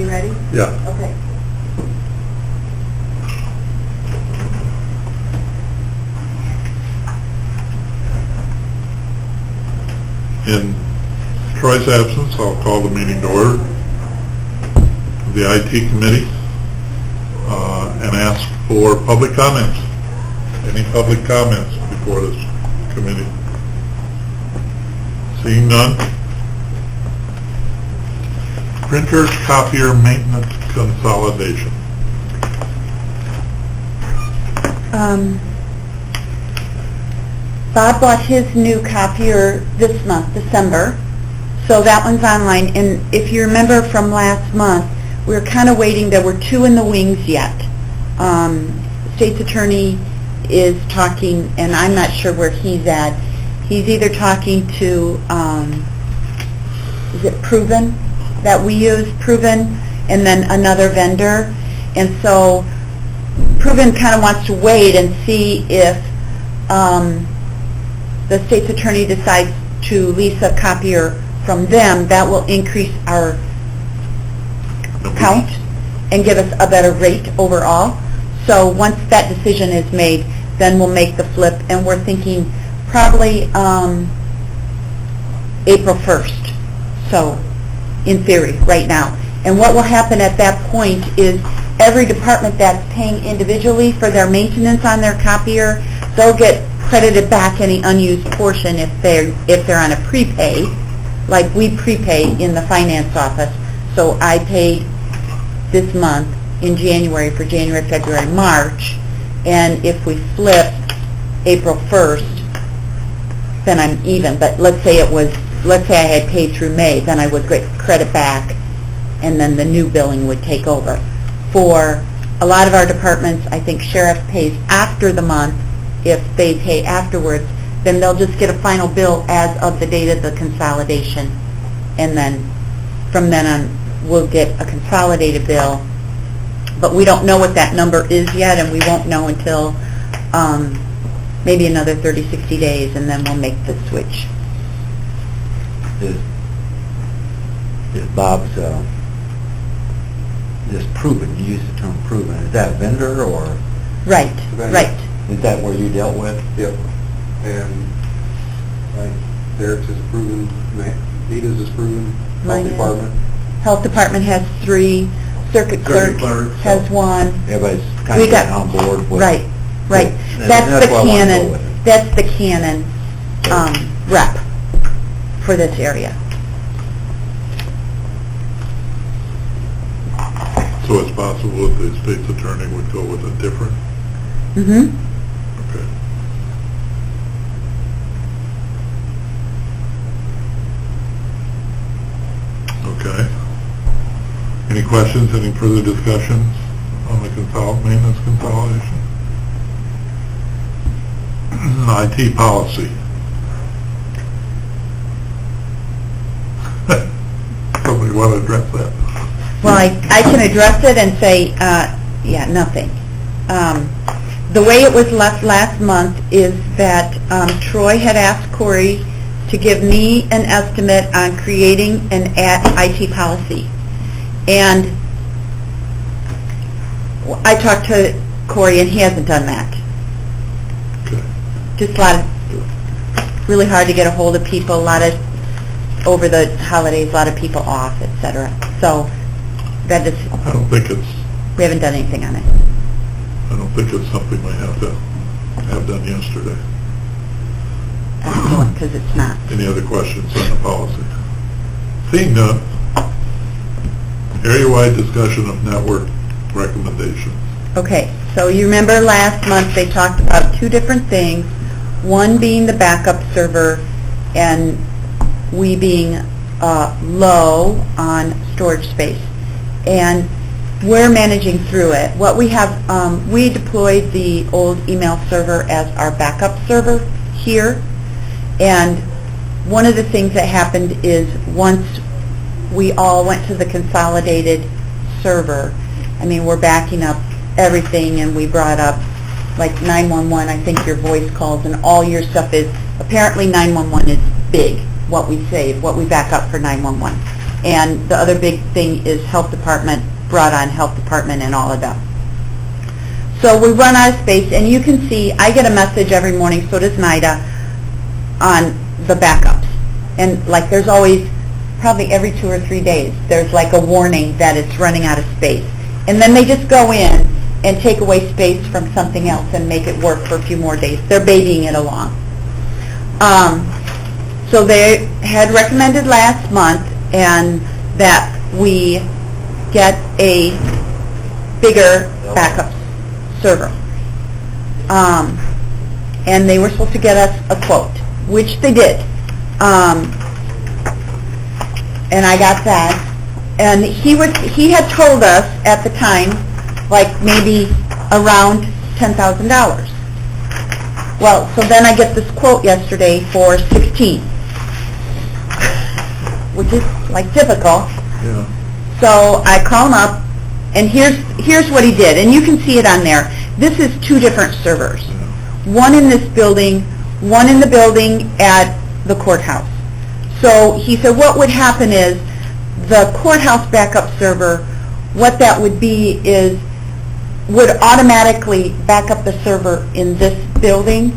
you ready? Yeah. Okay. In Troy's absence, I'll call the meeting to order. The IT committee, and ask for public comments. Any public comments before this committee? Seeing none. Printers, copier, maintenance, consolidation. Bob bought his new copier this month, December, so that one's online. And if you remember from last month, we were kind of waiting. There were two in the wings yet. State's attorney is talking, and I'm not sure where he's at. He's either talking to, is it Proven that we use, Proven, and then another vendor. And so Proven kind of wants to wait and see if the state's attorney decides to lease a copier from them. That will increase our count and give us a better rate overall. So once that decision is made, then we'll make the flip, and we're thinking probably April 1st, so in theory, right now. And what will happen at that point is every department that's paying individually for their maintenance on their copier, they'll get credited back any unused portion if they're on a prepay, like we prepay in the finance office. So I paid this month in January for January, February, March, and if we flip April 1st, then I'm even. But let's say I had paid through May, then I would get credit back, and then the new billing would take over. For a lot of our departments, I think sheriff pays after the month. If they pay afterwards, then they'll just get a final bill as of the date of the consolidation, and then from then on we'll get a consolidated bill. But we don't know what that number is yet, and we won't know until maybe another 30, 60 days, and then we'll make the switch. Is Bob's just Proven, you use the term Proven, is that a vendor or? Right, vendor? right. Is that where you dealt with? Yep. And like Derek's is Proven, Nita's is Proven, Mine Health is. Department. Health Department has 3, Circuit Clerk has so 1. Everybody's We kind of got- getting on board with. Right, right. And That's the why I wanna go Canon, with it. that's the Canon rep for this area. So it's possible that the state's attorney would go with a different? Mm-hmm. Okay. Okay. Any questions, any further discussions on the maintenance consolidation? IT policy. Somebody want to address that? Well, I can address it and say, yeah, nothing. The way it was left last month is that Troy had asked Corey to give me an estimate on creating an IT policy. And I talked to Corey, and he hasn't done that. Okay. Just a lot of, really hard to get a hold of people, over the holidays, a lot of people off, etc. So that is, I don't think it's we haven't done anything on it. something we have to have done yesterday. Because it's not. Any other questions on the policy? Seeing none, area-wide discussion of network recommendations. Okay, so you remember last month they talked about 2 different things, one being the backup server and we being low on storage space. And we're managing through it. What we have, we deployed the old email server as our backup server here, and one of the things that happened is once we all went to the consolidated server, I mean, we're backing up everything, and we brought up like 911, I think your voice calls, and all your stuff is, apparently 911 is big, what we save, what we back up for 911. And the other big thing is health department, brought on health department and all of them. So we run out of space, and you can see, I get a message every morning, so does NIDA, on the backups. And like there's always, probably every 2 or 3 days, there's like a warning that it's running out of space. And then they just go in and take away space from something else and make it work for a few more days. They're babying it along. So they had recommended last month and that we get a bigger backup server. And they were supposed to get us a quote, which they did. And I got that. And he had told us at the time, like maybe around $10,000. Well, so then I get this quote yesterday for 16, which is like typical. Yeah. So I call him up, and here's what he did, and you can see it on there. This is 2 different servers. One in this building, one in the building at the courthouse. So he said what would happen is the courthouse backup server, what that would be is would automatically back up the server in this building.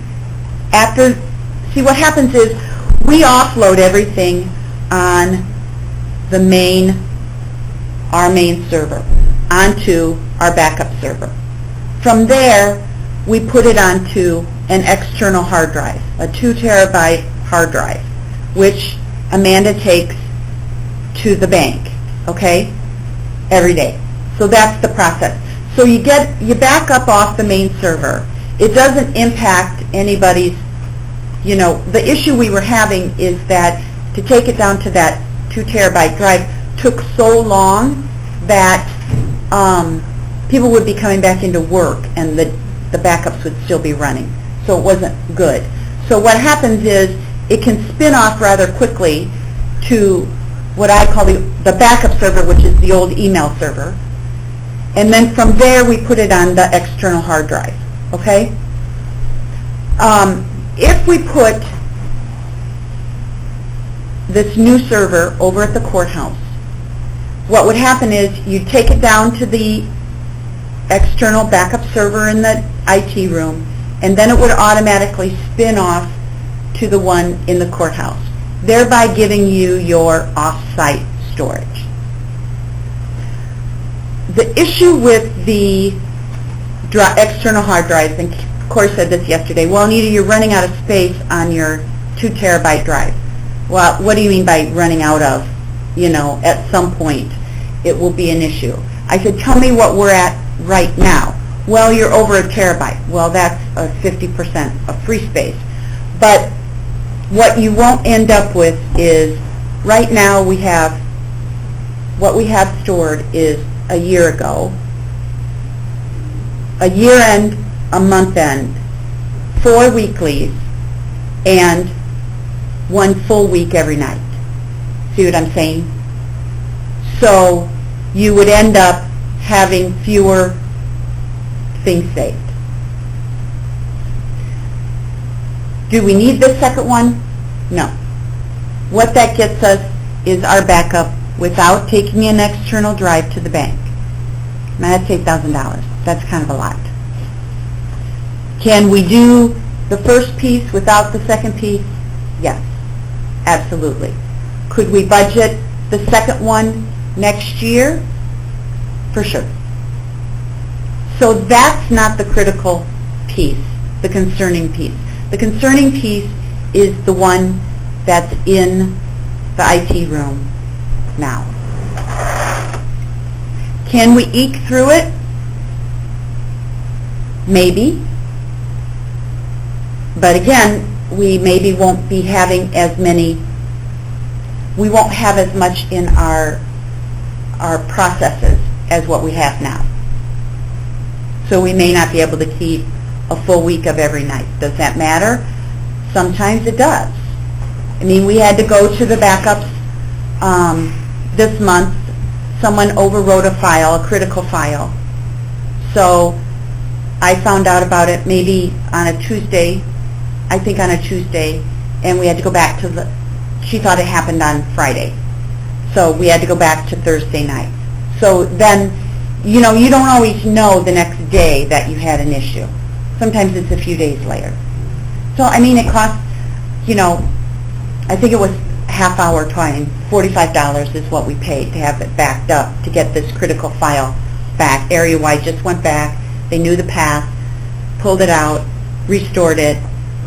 See, what happens is we offload everything on the our main server onto our backup server. From there, we put it onto an external hard drive, a 2 terabyte hard drive, which Amanda takes to the bank, okay, every day. So that's the process. So you back up off the main server. It doesn't impact anybody's, the issue we were having is that to take it down to that 2 terabyte drive took so long that people would be coming back into work and the backups would still be running. So it wasn't good. So what happens is it can spin off rather quickly to what I call the backup server, which is the old email server. And then from there we put it on the external hard drive, okay? If we put this new server over at the courthouse, what would happen is you'd take it down to the external backup server in the IT room, and then it would automatically spin off to the one in the courthouse, thereby giving you your off-site storage. The issue with the external hard drives, and Corey said this yesterday, well, Anita, you're running out of space on your 2 terabyte drive. Well, what do you mean by running out of? At some point it will be an issue. I said, tell me what we're at right now. Well, you're over a terabyte. Well, that's a 50% of free space. But what you won't end up with is, right now what we have stored is a year ago, a year end, a month end, 4 weeklies, and 1 full week every night. See what I'm saying? So you would end up having fewer things saved. Do we need this second one? No. What that gets us is our backup without taking an external drive to the bank. Now that's $8,000. That's kind of a lot. Can we do the first piece without the second piece? Yes, absolutely. Could we budget the second one next year? For sure. So that's not the critical piece, the concerning piece. The concerning piece is the one that's in the IT room now. Can we eke through it? Maybe. But again, we maybe won't be having we won't have as much in our processes as what we have now. So we may not be able to keep a full week of every night. Does that matter? Sometimes it does. I mean, we had to go to the backups this month. Someone overwrote a file, a critical file. So I found out about it maybe on a Tuesday, I think on a Tuesday, and we had to go back to she thought it happened on Friday. So we had to go back to Thursday night. So then, you know, you don't always know the next day that you had an issue. Sometimes it's a few days later. So, I mean, it costs, you know, I think it was half-hour time, $45 is what we paid to have it backed up, to get this critical file back. Area-wide just went back, they knew the path, pulled it out, restored it,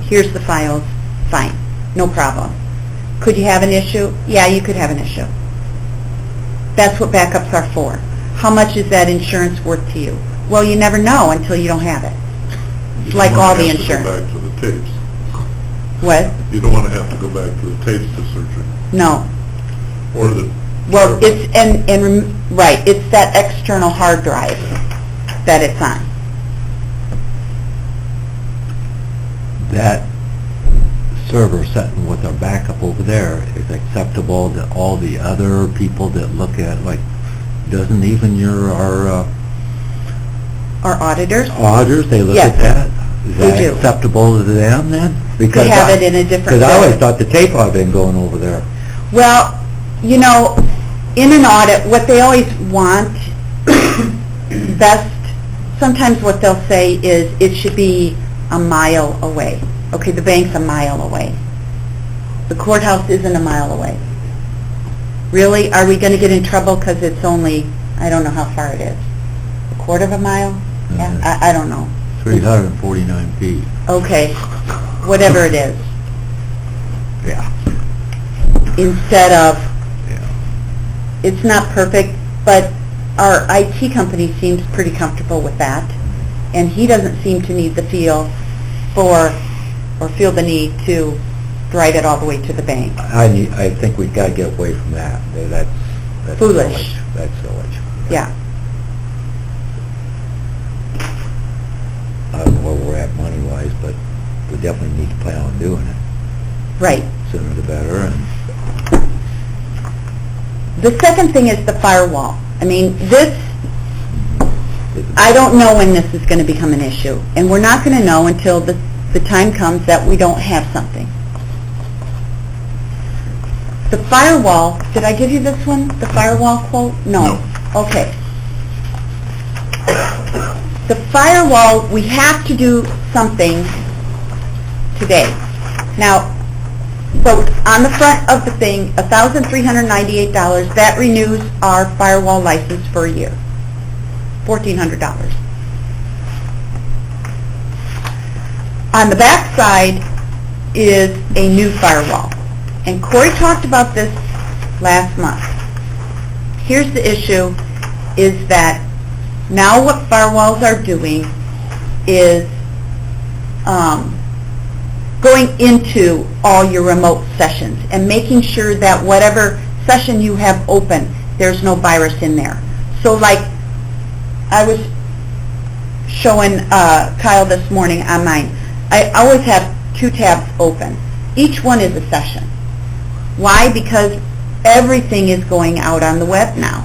here's the files, fine, no problem. Could you have an issue? Yeah, you could have an issue. That's what backups are for. How much is that insurance worth to you? Well, you never know until you don't have it. You don't Like wanna all the have to insurance. go back to the tapes. What? You don't want to have to go back to the tapes to search it, No. or the... Well, it's, right, it's that external hard drive that it's on. That server sitting with our backup over there is acceptable to all the other people that look at, like, doesn't even our Our auditors, auditors, they look Yes. at that? Is We that do. acceptable to them then? they have it in a different... Because I always building. thought the tape ought to been going over there. Well, you know, in an audit, what they always want, best, sometimes what they'll say is it should be a mile away. Okay, the bank's a mile away. The courthouse isn't a mile away. Really? Are we going to get in trouble because it's only, I don't know how far it is, a quarter of a mile? Yeah, I don't know. 349 feet. Okay, whatever it is. Yeah. Instead of, Yeah. it's not perfect, but our IT company seems pretty comfortable with that, and he doesn't seem to need the feel the need to drive it all the way to the bank. I think we've got to get away from that. That's Foolish. silly. That's silly. Yeah. I don't know where we're at money-wise, but we definitely need to plan on doing it. Right. Sooner the better, and The second thing is the firewall. I mean, this, I don't know when this is going to become an issue, and we're not going to know until the time comes that we don't have something. The firewall, did I give you this one, the firewall quote? No. Okay. The firewall, we have to do something today. Now, so on the front of the thing, $1,398, that renews our firewall license for a year. $1,400. On the back side is a new firewall. And Corey talked about this last month. Here's the issue, is that now what firewalls are doing is going into all your remote sessions and making sure that whatever session you have open, there's no virus in there. So like, I was showing Kyle this morning on mine. I always have 2 tabs open. Each one is a session. Why? Because everything is going out on the web now.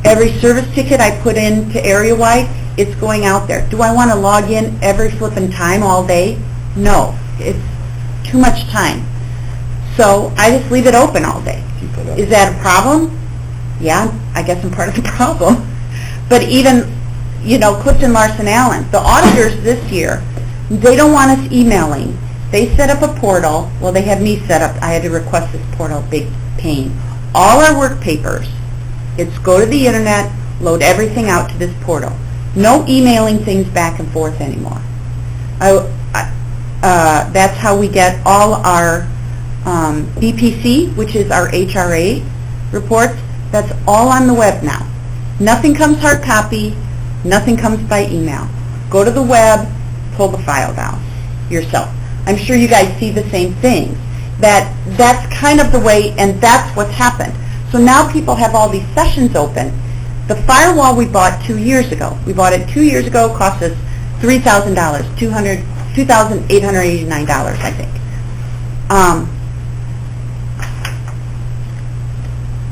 Every service ticket I put into area-wide, it's going out there. Do I want to log in every flipping time all day? No. It's too much time. So I just leave it open all day. keep it up. Is that a problem? Yeah, I guess I'm part of the problem. But even, you know, Clifton Larson Allen, the auditors this year, they don't want us emailing. They set up a portal. Well, they have me set up. I had to request this portal, big pain. All our work papers, it's go to the internet, load everything out to this portal. No emailing things back and forth anymore. That's how we get all our BPC, which is our HRA reports. That's all on the web now. Nothing comes hard copy, nothing comes by email. Go to the web, pull the file down yourself. I'm sure you guys see the same thing. That's kind of the way, and that's what's happened. So now people have all these sessions open. The firewall we bought 2 years ago. We bought it 2 years ago, cost us $3,000, $2,889, I think.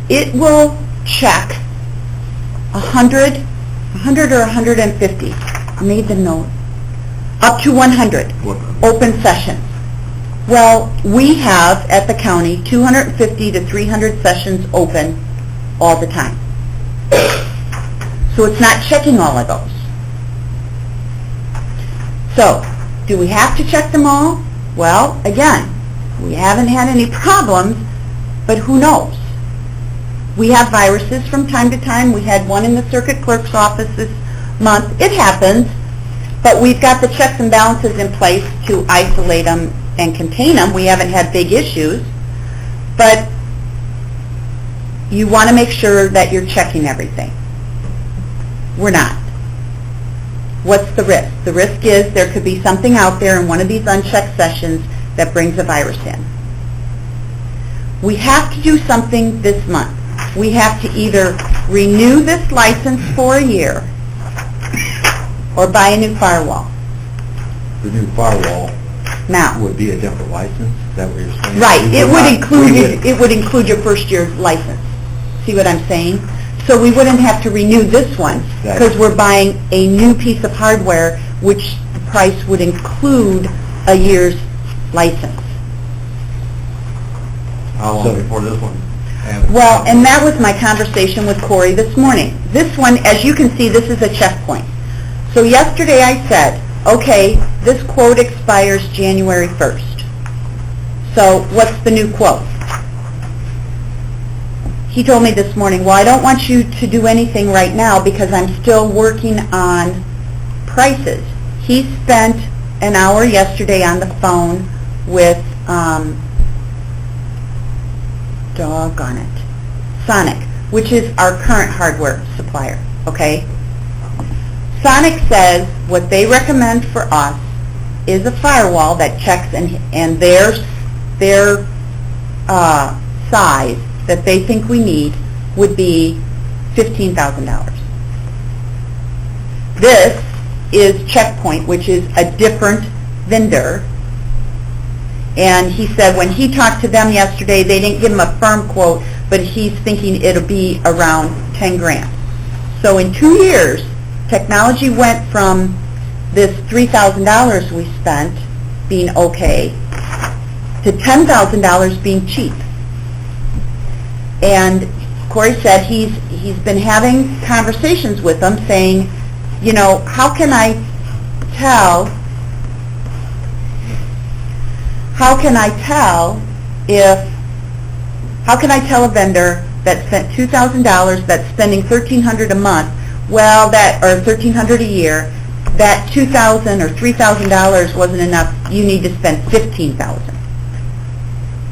It will check 100 or 150. I made the note. Up to 100 open sessions. Well, we have at the county 250 to 300 sessions open all the time. So it's not checking all of those. So, do we have to check them all? Well, again, we haven't had any problems, but who knows? We have viruses from time to time. We had one in the circuit clerk's office this month. It happens, but we've got the checks and balances in place to isolate them and contain them. We haven't had big issues, but you want to make sure that you're checking everything. We're not. What's the risk? The risk is there could be something out there in one of these unchecked sessions that brings a virus in. We have to do something this month. We have to either renew this license for a year or buy a new firewall. The new firewall Now, would be a different license, is that what you're saying? right, We it would not- include we it would include your first year's license. See what I'm saying? So we wouldn't have to renew this one because we're buying a new piece of hardware, which the price would include a year's license. How long before this one? Well, and that was my conversation with Corey this morning. This one, as you can see, this is a checkpoint. So yesterday I said, okay, this quote expires January 1st. So what's the new quote? He told me this morning, well, I don't want you to do anything right now because I'm still working on prices. He spent an hour yesterday on the phone with, doggone it, Sonic, which is our current hardware supplier, okay? Sonic says what they recommend for us is a firewall that checks and their size that they think we need would be $15,000. This is Checkpoint, which is a different vendor. And he said when he talked to them yesterday, they didn't give him a firm quote, but he's thinking it'll be around 10 grand. So in 2 years, technology went from this $3,000 we spent being okay to $10,000 being cheap. And Corey said he's been having conversations with them saying, you know, how can I tell a vendor that spent $2,000 that's spending $1,300 a month, well, or $1,300 a year, that $2,000 or $3,000 wasn't enough, you need to spend $15,000.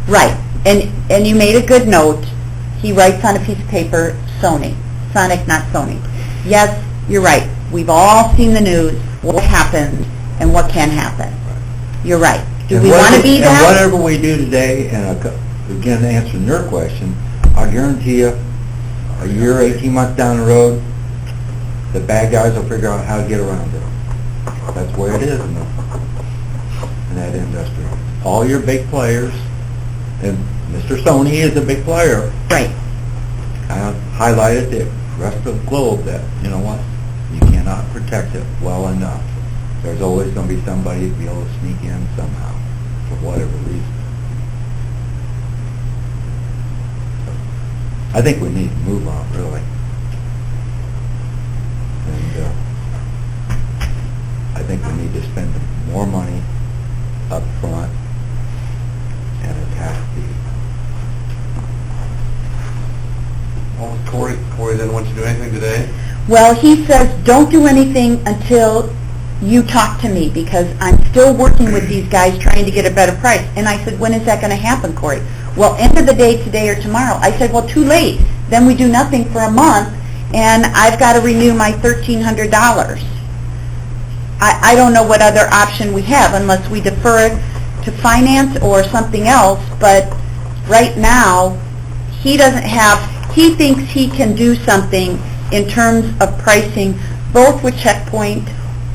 Right, and you made a good note. He writes on a piece of paper, Sony. Sonic, not Sony. Yes, you're right. We've all seen the news, what happens and what can happen. You're right. Do we want to be that? And whatever we do today, and again, answering your question, I guarantee you, a year, 18 months down the road, the bad guys will figure out how to get around it. That's the way it is in that industry. All your big players, and Mr. Sony is a big player, Right. kind of highlighted the rest of the globe that, you know what, you cannot protect it well enough. There's always going to be somebody to be able to sneak in somehow, for whatever reason. I think we need to move on, really. And I think we need to spend more money up front and attack the... Well, Corey didn't want you to do anything today? Well, he says, don't do anything until you talk to me because I'm still working with these guys trying to get a better price. And I said, when is that going to happen, Corey? Well, end of the day today or tomorrow. I said, well, too late. Then we do nothing for a month and I've got to renew my $1,300. I don't know what other option we have unless we defer it to finance or something else, but right now he thinks he can do something in terms of pricing both with Checkpoint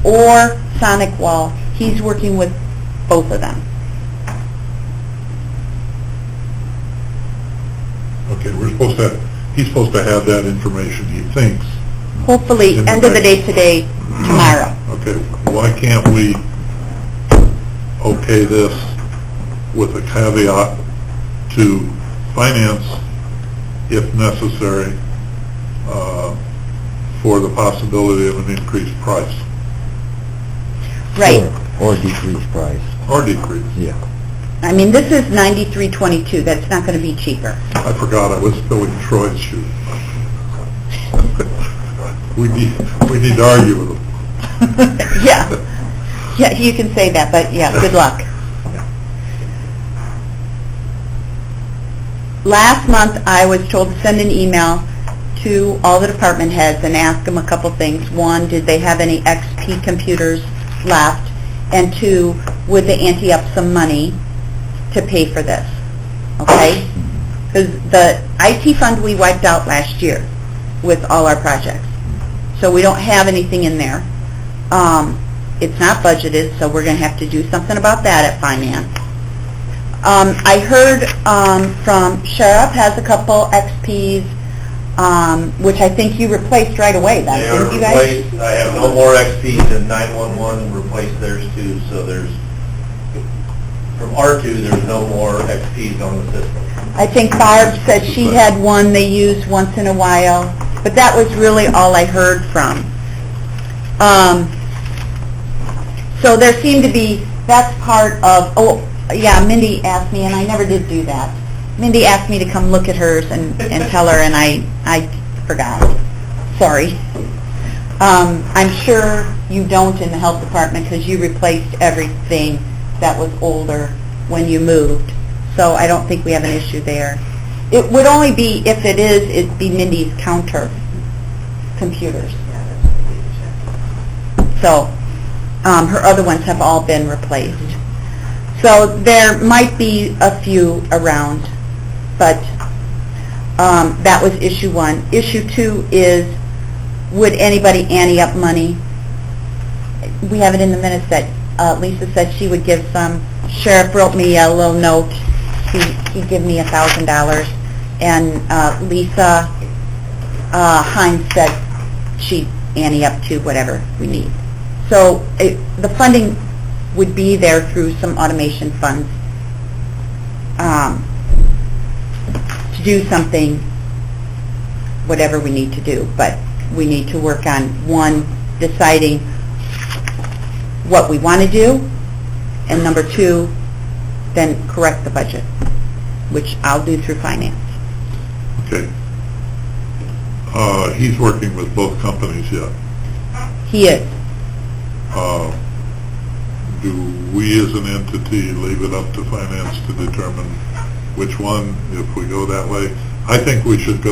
or Sonic Wall. He's working with both of them. Okay, he's supposed to have that information, he thinks. Hopefully, end of the day today, tomorrow. Okay, why can't we okay this with a caveat to finance, if necessary, for the possibility of an increased price Right. Or decreased price, or decrease. yeah. I mean, this is 93.22. That's not going to be cheaper. I forgot I was filling Troy's shoes. We need to argue with them. Yeah. Yeah, you can say that, but yeah, good luck. Last month, I was told to send an email to all the department heads and ask them a couple things. One, did they have any XP computers left? And two, would they ante up some money to pay for this? Okay? Because the IT fund we wiped out last year with all our projects. So we don't have anything in there. It's not budgeted, so we're going to have to do something about that at finance. I heard from Sheriff has a couple XPs, which I think you replaced right away then, They are didn't you guys? replaced. I have no more XPs, and 911 replaced theirs too, so there's, from R2, there's no more XPs on the system. I think Barb said she had one they use once in a while, but that was really all I heard from. So there seemed to be, that's part of, oh, yeah, Mindy asked me, and I never did do that. Mindy asked me to come look at hers and tell her, and I forgot. Sorry. I'm sure you don't in the health department because you replaced everything that was older when you moved. So I don't think we have an issue there. It would only be, if it is, it'd be Mindy's counter computers. So her other ones have all been replaced. So there might be a few around, but that was issue one. Issue two is, would anybody ante up money? We have it in the minutes that Lisa said she would give some. Sheriff wrote me a little note. He'd give me $1,000, and Lisa Hines said she'd ante up to whatever we need. So the funding would be there through some automation funds to do something, whatever we need to do. But we need to work on, one, deciding what we want to do, and number two, then correct the budget, which I'll do through finance. Okay. He's working with both companies yet. He is. Do we as an entity leave it up to finance to determine which one, if we go that way? I think we should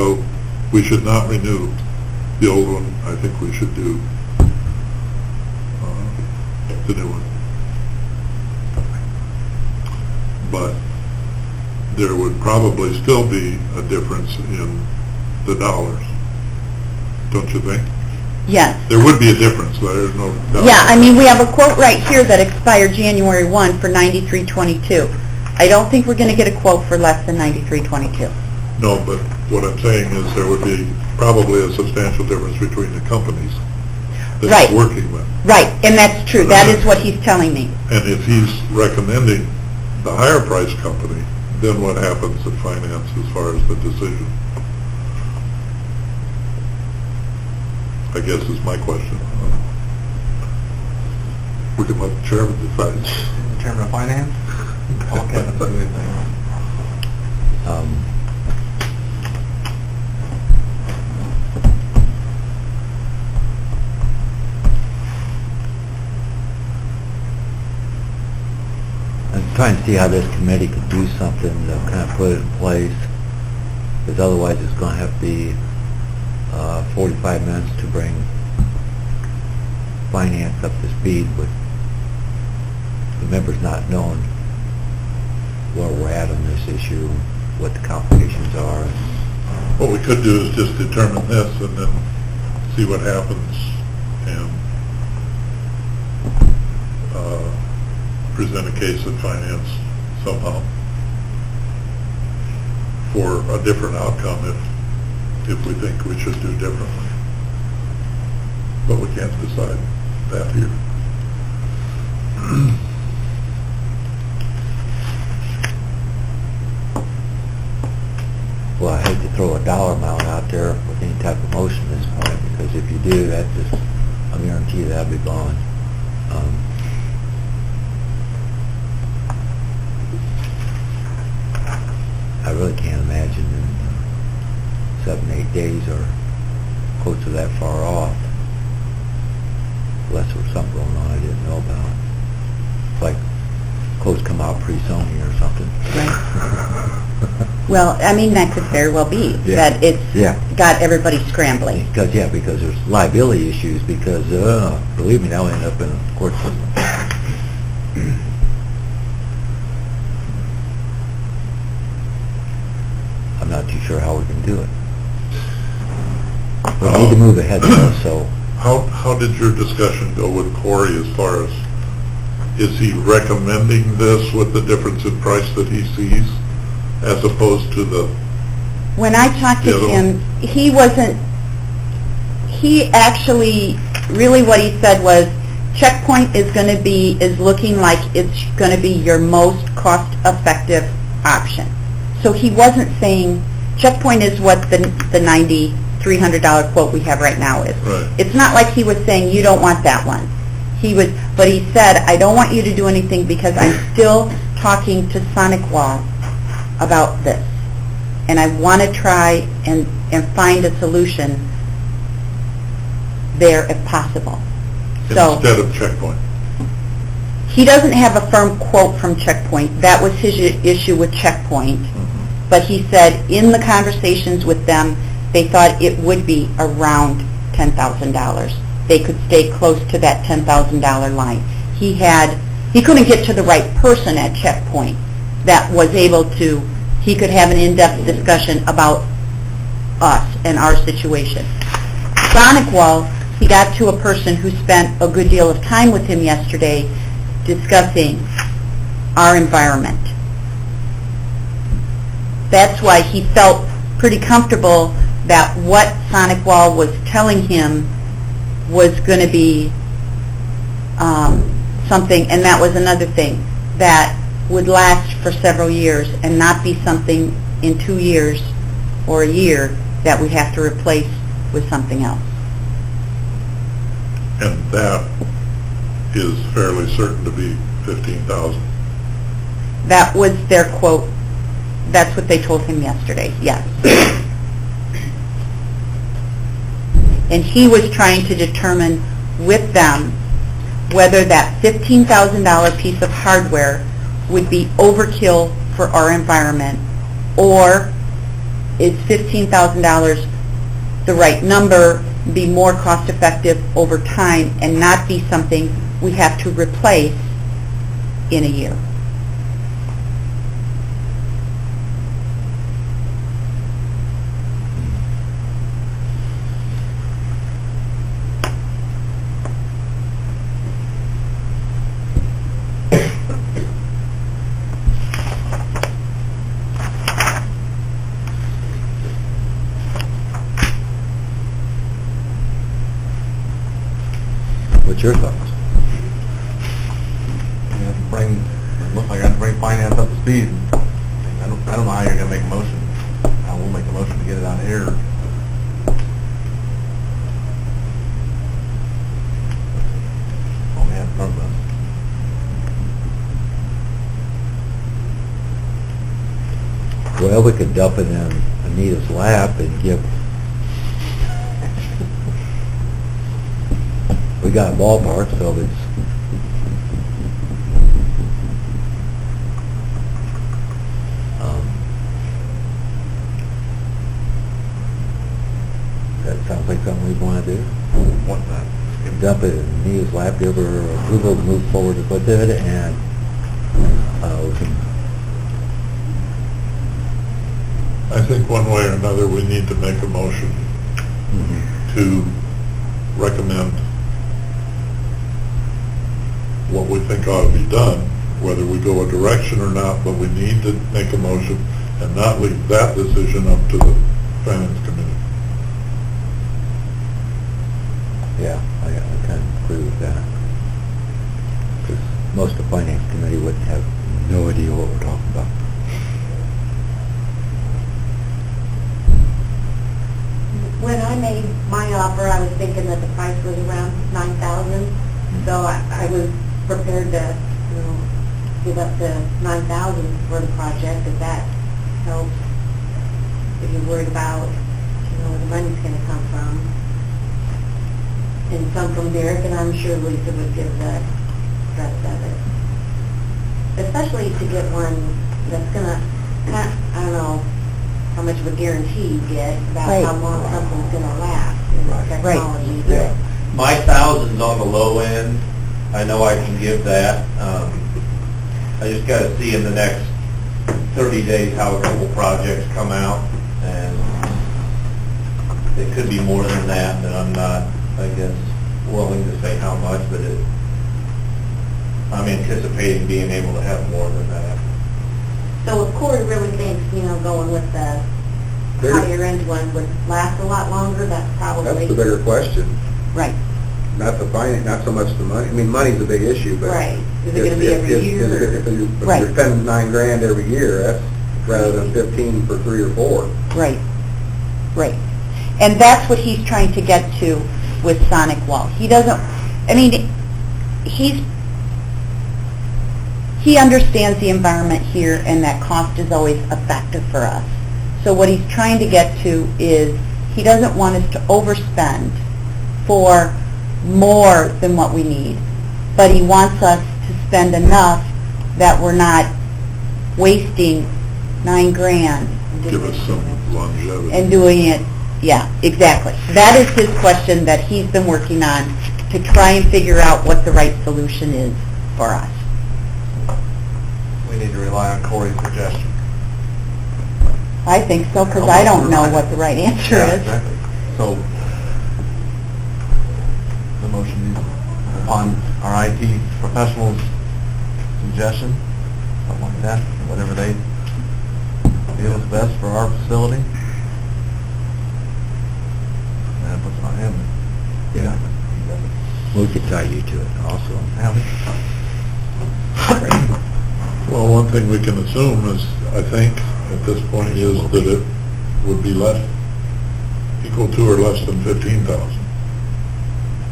not renew the old one. I think we should do the new one. But there would probably still be a difference in the dollars, don't you think? Yes. There would be a difference, there's no doubt. Yeah, I mean, we have a quote right here that expired January 1 for $93.22. I don't think we're going to get a quote for less than $93.22. No, but what I'm saying is there would be probably a substantial difference between the companies that Right. he's working with. Right, and that's true. That is what he's telling me. And if he's recommending the higher price company, then what happens at finance as far as the decision? I guess is my question. We can let the chairman decide. Chairman of Finance? Paul Kevin, do anything. I'm trying to see how this committee could do something to kind of put it in place, because otherwise it's going to have to be 45 minutes to bring finance up to speed with the members not knowing where we're at on this issue, what the complications are. What we could do is just determine this and then see what happens and present a case at finance somehow for a different outcome if we think we should do differently. But we can't decide that here. Well, I hate to throw a dollar amount out there with any type of motion at this point, because if you do, that's just, I guarantee you that'll be gone. I really can't imagine in 7, 8 days or close to that far off, unless there was something going on I didn't know about. Like clothes come out pre-Sony or something. Right. Well, I mean, that could very well be, Yeah. that it's Yeah. got everybody scrambling. Because there's liability issues, because, believe me, that'll end up in a court system. I'm not too sure how we can do it. We need to move ahead though, so, How did your discussion go with Corey as far as, is he recommending this with the difference in price that he sees as opposed to the, When I talked The to other him, he actually, really what he said was, Checkpoint is looking like it's going to be your most cost-effective option. So he wasn't saying, Checkpoint is what the $9,300 quote we have right now is. Right. It's not like he was saying, you don't want that one. But he said, I don't want you to do anything because I'm still talking to Sonic Wall about this. And I want to try and find a solution there if possible. So instead of Checkpoint? he doesn't have a firm quote from Checkpoint. That was his issue with Checkpoint. But he said in the conversations with them, they thought it would be around $10,000. They could stay close to that $10,000 line. He couldn't get to the right person at Checkpoint that was able to, he could have an in-depth discussion about us and our situation. Sonic Wall, he got to a person who spent a good deal of time with him yesterday discussing our environment. That's why he felt pretty comfortable that what Sonic Wall was telling him was going to be something, and that was another thing, that would last for several years and not be something in 2 years or a year that we have to replace with something else. And that is fairly certain to be $15,000. That was their quote. That's what they told him yesterday, yes. And he was trying to determine with them whether that $15,000 piece of hardware would be overkill for our environment, or is $15,000 the right number, be more cost effective over time, and not be something we have to replace in a year. what's your thoughts? Look like I have to bring finance up to speed. I don't know how you're gonna make a motion. I will make a motion to get it out of here. All we have in front of us. Well, we could dump it in Anita's lap and give, we got a ballpark, so it's, that sounds like something we'd want to do. What that? Dump it in Anita's lap, give her approval to move forward with it, and we can, I think one way or another, we need to make a motion to recommend what we think ought to be done, whether we go a direction or not, but we need to make a motion and not leave that decision up to the finance committee. yeah, I kind of agree with that. Because most of the finance committee wouldn't have no idea what we're talking about. When I made my offer, I was thinking that the price was around 9,000, so I was prepared to, give up to 9,000 for the project, if that helps. If you're worried about, where the money's gonna come from. And some from Derek, and I'm sure Lisa would give the rest of it. Especially to get one that's gonna, I don't know how much of a guarantee you get about Right. how long something's gonna last in the technology. Yeah. My 1,000's on the low end. I know I can give that. I just gotta see in the next 30 days how a couple projects come out, and it could be more than that, and I'm not, I guess, willing to say how much, but I'm anticipating being able to have more than that. So if Corey really thinks, going with the higher end one would last a lot longer, that's probably... That's the bigger question, Right. not the finance, not so much the money. I mean, money's a big issue, but... Right. Is it gonna be every year? If you're Right. spending $9,000 every year, that's rather than 15 for 3 or 4. Right, right. And that's what he's trying to get to with Sonic Wall. He doesn't, he understands the environment here, and that cost is always a factor for us. So what he's trying to get to is, he doesn't want us to overspend for more than what we need, but he wants us to spend enough that we're not wasting $9,000 Give us some longevity. and doing it, yeah, exactly. That is his question that he's been working on, to try and figure out what the right solution is for us. We need to rely on Corey's suggestion. I think so, because I don't know what the right answer Yeah, is. exactly. So, the motion is upon our IT professional's suggestion, something like that, whatever they feel is best for our facility. And that puts it on him. Yeah. We could tie you to it also. Well, one thing we can assume is, I think, at this point, is that it would be equal to or less than 15,000.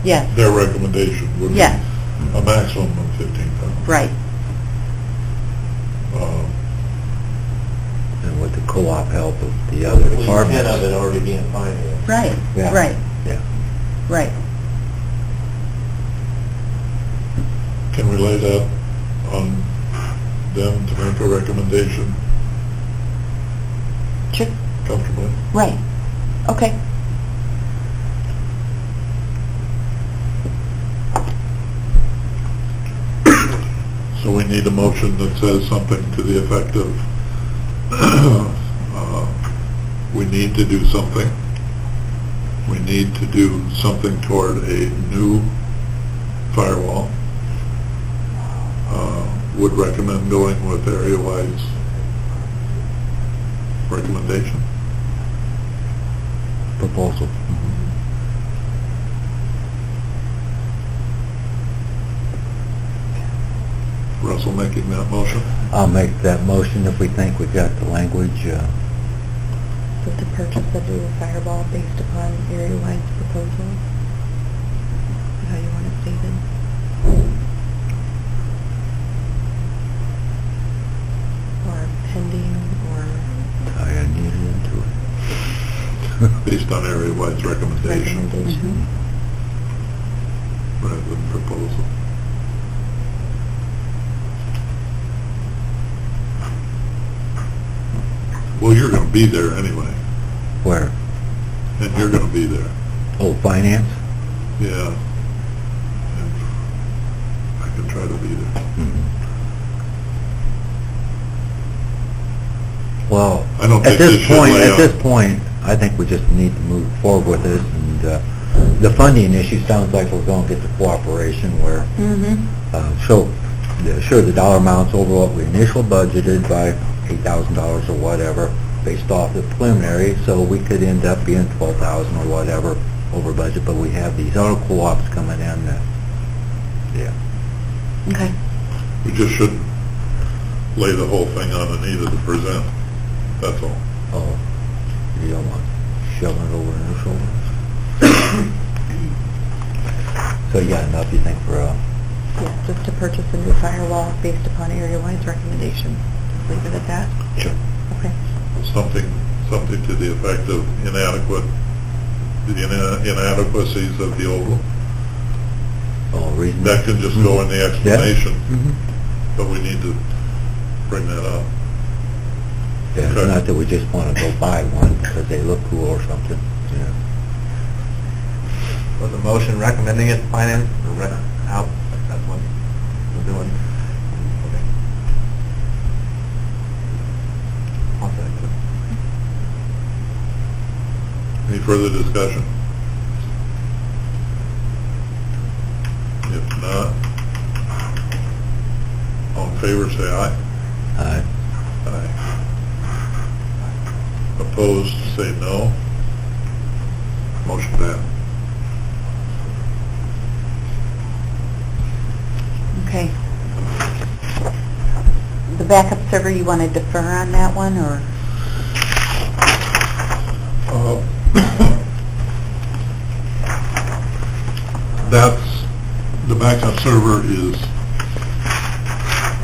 Yes, Their recommendation would be Yes. a maximum of 15,000. right. And with the co-op help of the other With 10 departments. of it already being financed. Right, Yeah. right, Yeah. right. Can we lay that on them to make a recommendation Sure. comfortably? Right, okay. So we need a motion that says something to the effect of, we need to do something. We need to do something toward a new firewall. Would recommend going with area-wise recommendation. Proposal. Russell making that motion. I'll make that motion if we think we got the language. With the purchase of the Fireball based upon area-wide proposal? Is how you want it stated? Or pending, or Tie I needed into it. Based on area-wide recommendation recommendation? rather than proposal. Well, you're going to be there anyway, Where? and you're going to be there. Oh, finance? Yeah. And I can try to be there. Well, I don't at think this this should point, lay at out- this point, I think we just need to move forward with this, and the funding issue sounds like we're going to get the cooperation where, Mm-hmm. sure, the dollar amount's over what we initially budgeted by $8,000 or whatever, based off the preliminary, so we could end up being 12,000 or whatever over budget, but we have these other co-ops coming in that, yeah. Okay. We just shouldn't lay the whole thing on Anita to present. That's all. Oh, you don't want shoving it over their shoulders? So you got enough, you think, for Yeah, just to purchase a new firewall based upon area-wise recommendations. Just leave it at that? Sure. Okay. Something to the effect of the inadequacies of the old one. all reason? That can just go in the explanation, Mhm. but we need to bring that up. Yeah, it's Okay. not that we just want to go buy one because they look cool or something, you know. Was the motion recommending it to finance, or how, that's what we're doing? Okay. I'll second it. Any further discussion? If not, all in favor, say aye. Aye. Aye. Opposed, say no. Motion passed. Okay. The backup server, you want to defer on that one, or? That's, the backup server is,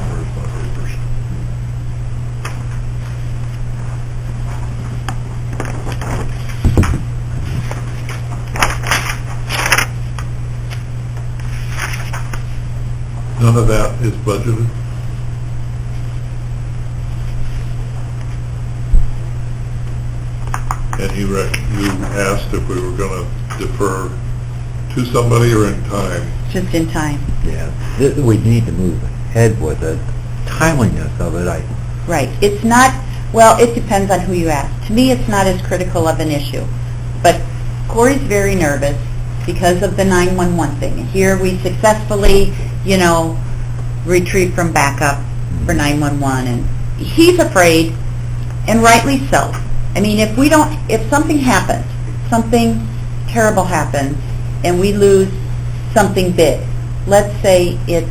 where's my papers? None of that is budgeted? And you asked if we were going to defer to somebody or in time? Just in time. Yeah, we need to move ahead with the timeliness of it, Right. It's not, well, it depends on who you ask. To me, it's not as critical of an issue. But Corey's very nervous because of the 911 thing. Here we successfully, retrieved from backup for 911, and he's afraid, and rightly so. I mean, if something happens, something terrible happens, and we lose something big, let's say it's,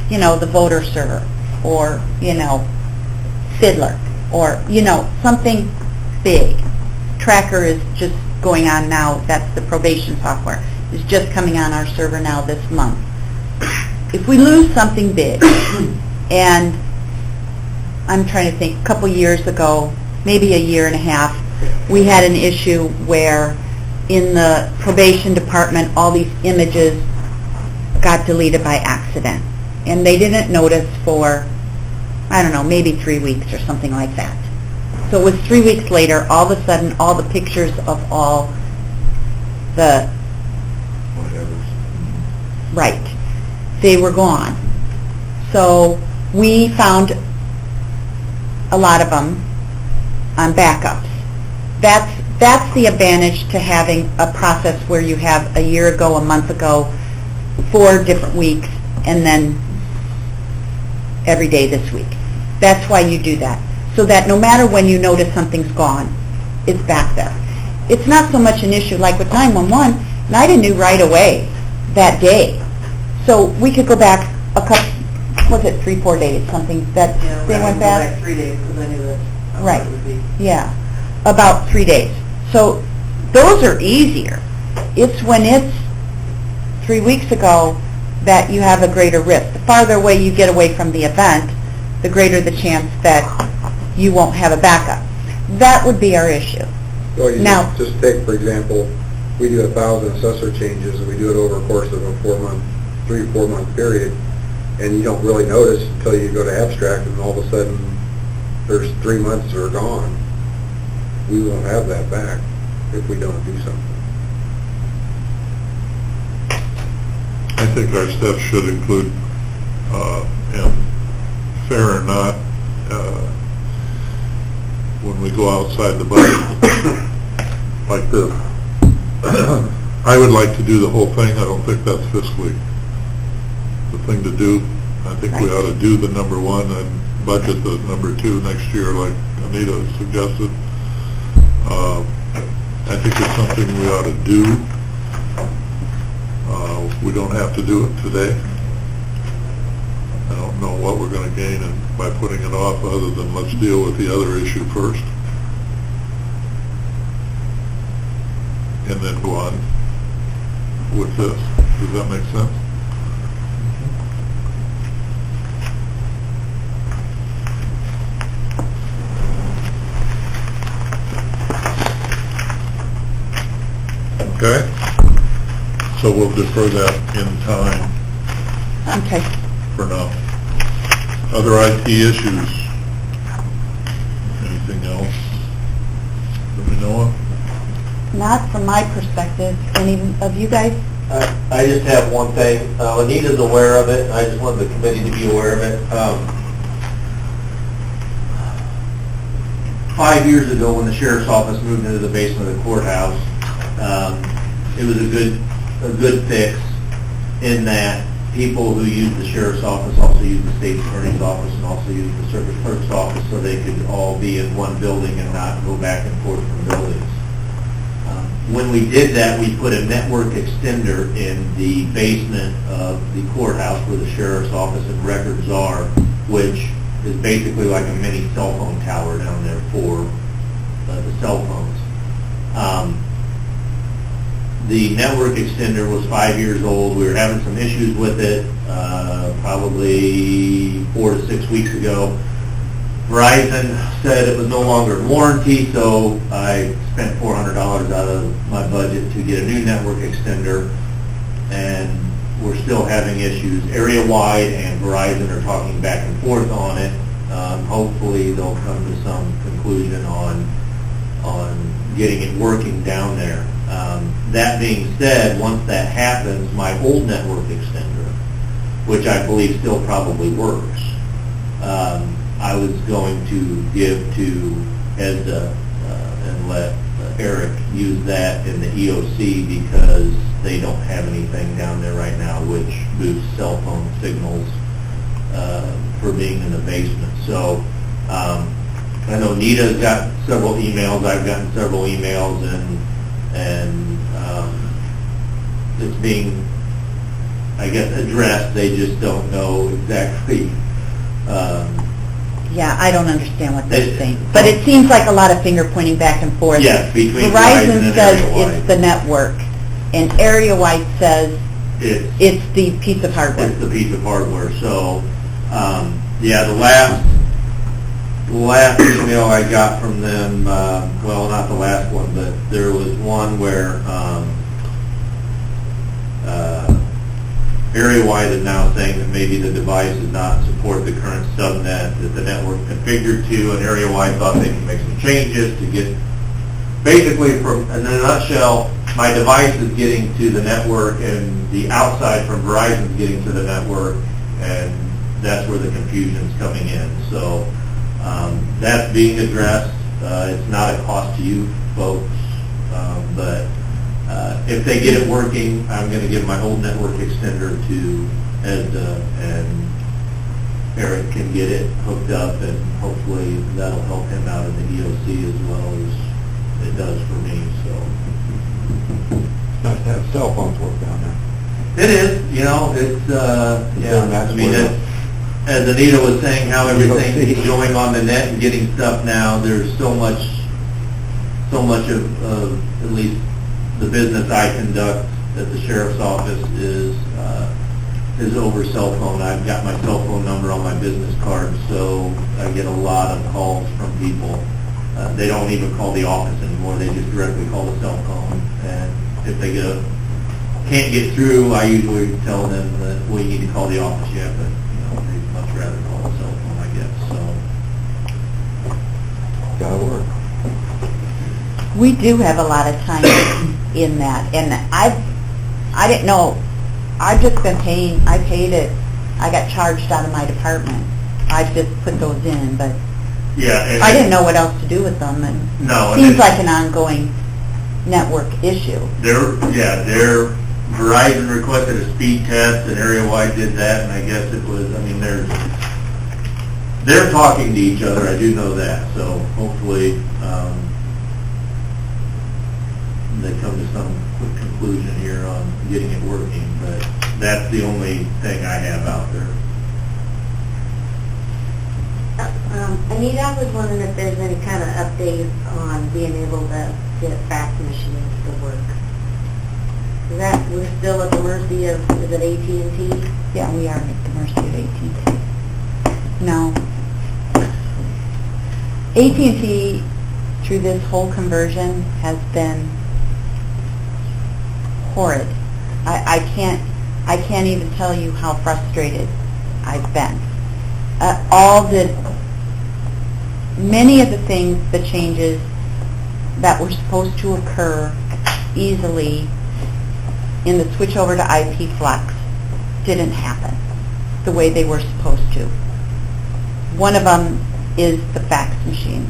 the voter server, or, Fiddler, or, something big. Tracker is just going on now, that's the probation software, is just coming on our server now this month. If we lose something big, and I'm trying to think, a couple years ago, maybe a year and a half, we had an issue where in the probation department, all these images got deleted by accident. And they didn't notice for, I don't know, maybe 3 weeks or something like that. So it was 3 weeks later, all of a sudden, all the pictures of all the, right, they were gone. So we found a lot of them on backups. That's the advantage to having a process where you have a year ago, a month ago, 4 different weeks, and then every day this week. That's why you do that. So that no matter when you notice something's gone, it's back there. It's not so much an issue like with 911. NIDA knew right away that day. So we could go back a couple, was it 3-4 days, something that they went back? 3 days, because I knew that. Right. It would be. Yeah, about 3 days. So those are easier. It's when it's 3 weeks ago that you have a greater risk. The farther away you get away from the event, the greater the chance that you won't have a backup. That would be our issue. Well, you Now- just take, for example, we do 1,000 assessor changes, and we do it over a course of a 3 or 4 month period, and you don't really notice until you go to abstract, and all of a sudden, there's 3 months that are gone. We won't have that back if we don't do something. I think our steps should include, and fair or not, when we go outside the budget like this. I would like to do the whole thing. I don't think that's fiscally the thing to do. I think we ought to do the number 1 and budget the number 2 next year like Anita suggested. I think it's something we ought to do. We don't have to do it today. I don't know what we're going to gain by putting it off other than let's deal with the other issue first. And then go on with this. Does that make sense? Okay? So we'll defer that in time Okay. for now. Other IT issues? Anything else that we know of? Not from my perspective. Any of you guys? I just have one thing. Anita's aware of it, and I just want the committee to be aware of it. 5 years ago, when the sheriff's office moved into the basement of the courthouse, it was a good fix in that people who use the sheriff's office also use the state attorney's office and also use the circuit clerk's office, so they could all be in one building and not go back and forth from buildings. When we did that, we put a network extender in the basement of the courthouse where the sheriff's office and records are, which is basically like a mini cell phone tower down there for the cell phones. The network extender was 5 years old. We were having some issues with it probably 4 to 6 weeks ago. Verizon said it was no longer in warranty, so I spent $400 out of my budget to get a new network extender, and we're still having issues. Area-wide and Verizon are talking back and forth on it. Hopefully they'll come to some conclusion on getting it working down there. That being said, once that happens, my old network extender, which I believe still probably works, I was going to give to ESDA and let Eric use that in the EOC because they don't have anything down there right now which boosts cell phone signals for being in the basement. So I know Nita's got several emails, I've gotten several emails, and it's being, I guess, addressed. They just don't know exactly. Yeah, I don't understand what they're saying. But it seems like a lot of finger pointing back and forth. Yes, between Verizon Verizon and says area-wide. it's the network, and area-wide says It's the piece of hardware. the piece of hardware. So, yeah, the last email I got from them, well, not the last one, but there was one where Area-wide is now saying that maybe the device does not support the current subnet that the network configured to, and Area-wide thought they can make some changes to get, basically, in a nutshell, my device is getting to the network and the outside from Verizon is getting to the network, and that's where the confusion's coming in. So that's being addressed. It's not a cost to you folks, but if they get it working, I'm going to give my old network extender to ESDA, and Eric can get it hooked up, and hopefully that'll help him out in the EOC as well as it does for me. So Nice to have cell phones work down there. it is, you know, it's yeah. that's I mean, where- as Anita was saying, how everything's going on the net and getting stuff now. There's so much of at least the business I conduct at the sheriff's office is over cell phone. I've got my cell phone number on my business card, so I get a lot of calls from people. They don't even call the office anymore. They just directly call the cell phone. And if they can't get through, I usually tell them that, well, you need to call the office yet, but they'd much rather call the cell phone, I guess. So Gotta work. We do have a lot of time in that, and I didn't know, I've just been paying, I paid it, I got charged out of my department. I just put those in, but yeah, I didn't know what else to do with them, and No, it seems like an ongoing network issue. Their Verizon requested a speed test, and Area-wide did that, and I guess it was, I mean, they're talking to each other, I do know that, so hopefully, they come to some quick conclusion here on getting it working, but that's the only thing I have out there. Anita, I was wondering if there's any kind of update on being able to get fax machines to work. 'Cause we're still at the mercy of, is it AT&T? Yeah, we are at the mercy of AT&T. No. AT&T, through this whole conversion, has been horrid. I can't even tell you how frustrated I've been. Many of the things, the changes that were supposed to occur easily in the switch over to IP Flex didn't happen the way they were supposed to. One of them is the fax machines.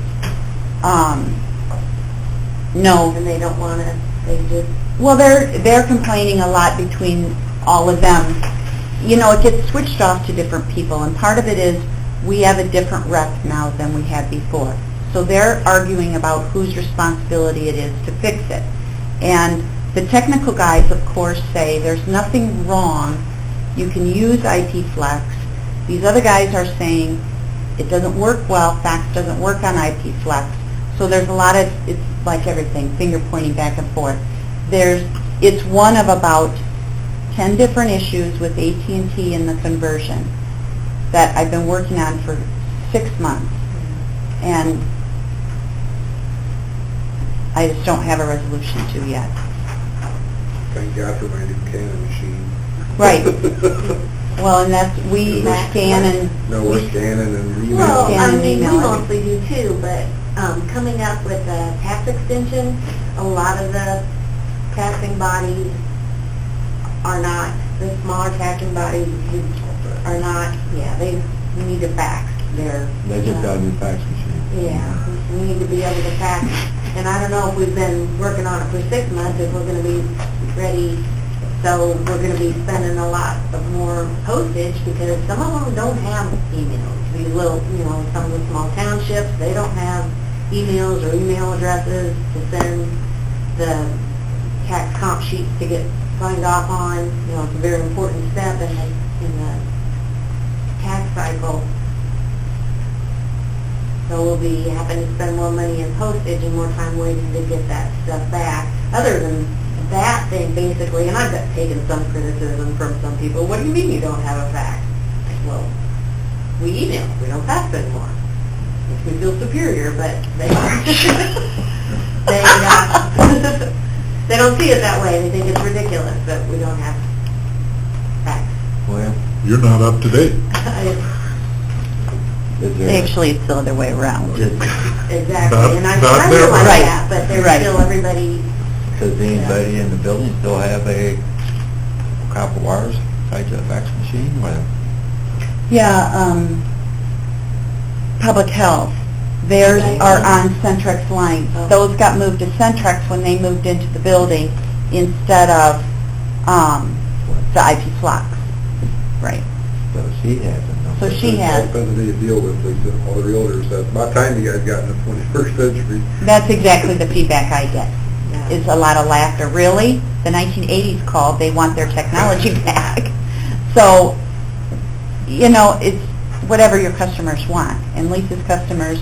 No. And they don't want to, they just, Well, they're complaining a lot between all of them. You know, it gets switched off to different people, and part of it is we have a different rep now than we had before. So they're arguing about whose responsibility it is to fix it. And the technical guys, of course, say there's nothing wrong. You can use IP Flex. These other guys are saying it doesn't work well. Fax doesn't work on IP Flex. So there's a lot of, it's like everything, finger pointing back and forth. It's one of about 10 different issues with AT&T in the conversion that I've been working on for 6 months. And I just don't have a resolution to yet. Thank God for my new Canon machine. Right. Well, and that's, we scan and... No, we're scanning and emailing. well, Scan I and mean, we email. mostly do too, but coming up with a tax extension, a lot of the taxing bodies are not, the smaller taxing bodies are not, they need to fax their... They just got a new fax machine. Yeah, we need to be able to fax, and I don't know if we've been working on it for 6 months, if we're going to be ready, so we're going to be spending a lot of more postage, because some of them don't have emails. These little, some of the small townships, they don't have emails or email addresses to send the tax comp sheets to get signed off on. It's a very important step in the tax cycle. So we'll be having to spend more money in postage and more time waiting to get that stuff back. Other than that thing, basically, and I've got taken some criticism from some people, what do you mean you don't have a fax? Well, we email, we don't fax anymore. Makes me feel superior, but they they don't see it that way. They think it's ridiculous that we don't have fax. Well, You're not up to date. is there... Actually, it's the other way around. Exactly, and I Not their realize right. that, but there's Right. still everybody, Does anybody in the building still have a copper wires tied to a fax machine? Or Yeah, Public Health. Theirs are on Centrex lines. Those got moved to Centrex when they moved into the building instead of the IP Flex. Right. so she has a number. So she has. Depends on who you deal with, like all the realtors said. By the time you guys got in the 21st century. That's exactly the feedback I get, is a lot of laughter. Really? The 1980s called, they want their technology back. So, it's whatever your customers want. And Lisa's customers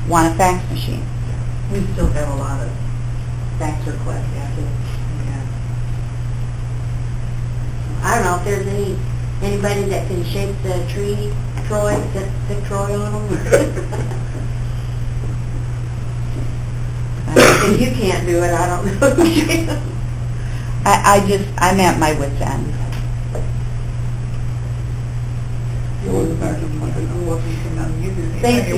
want a fax machine. we still have a lot of fax requests after. I don't know if there's anybody that can shake the tree, Troy, stick Troy on them. If you can't do it, I don't know who can. I'm at my wit's end. Go with the fax machine. Thank you.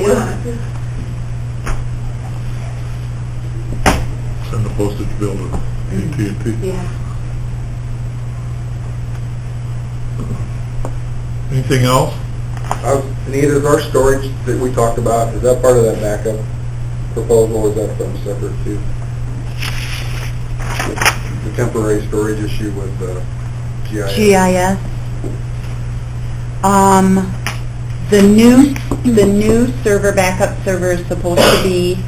Send the postage bill to AT&T. Yeah. Anything else? Neither of our storage that we talked about, is that part of that backup proposal, or is that something separate too? The temporary storage issue with GIS? GIS. The new server, backup server is supposed to be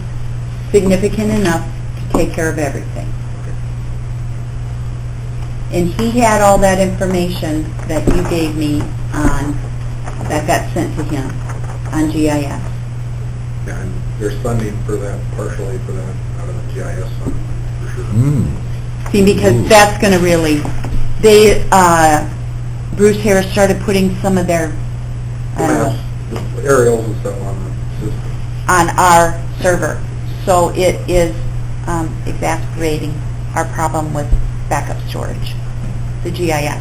significant enough to take care of everything. And he had all that information that you gave me that got sent to him on GIS. Yeah, and there's funding for that, partially for that, out of the GIS fund, for sure. Mm. See, because that's going to really They, Bruce Harris started putting some of their, Maps, the aerials and stuff on the system. on our server. So it is exacerbating our problem with backup storage, the GIS.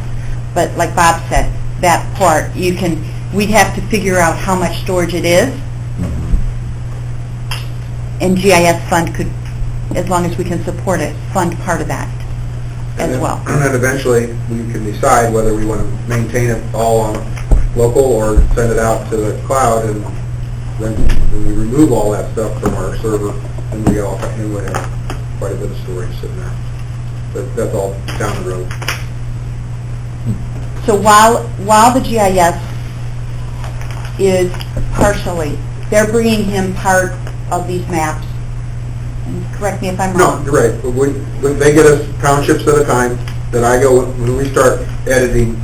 But like Bob said, that part, we'd have to figure out how much storage it is, and GIS fund could, as long as we can support it, fund part of that And as then- well. And then eventually, we can decide whether we want to maintain it all on local or send it out to the cloud, and then when we remove all that stuff from our server, and we would have quite a bit of storage sitting there. But that's all down the road. So while the GIS is partially, they're bringing him part of these maps, and correct me if I'm No, wrong. you're right. But when they get us townships at a time, then I go, when we start editing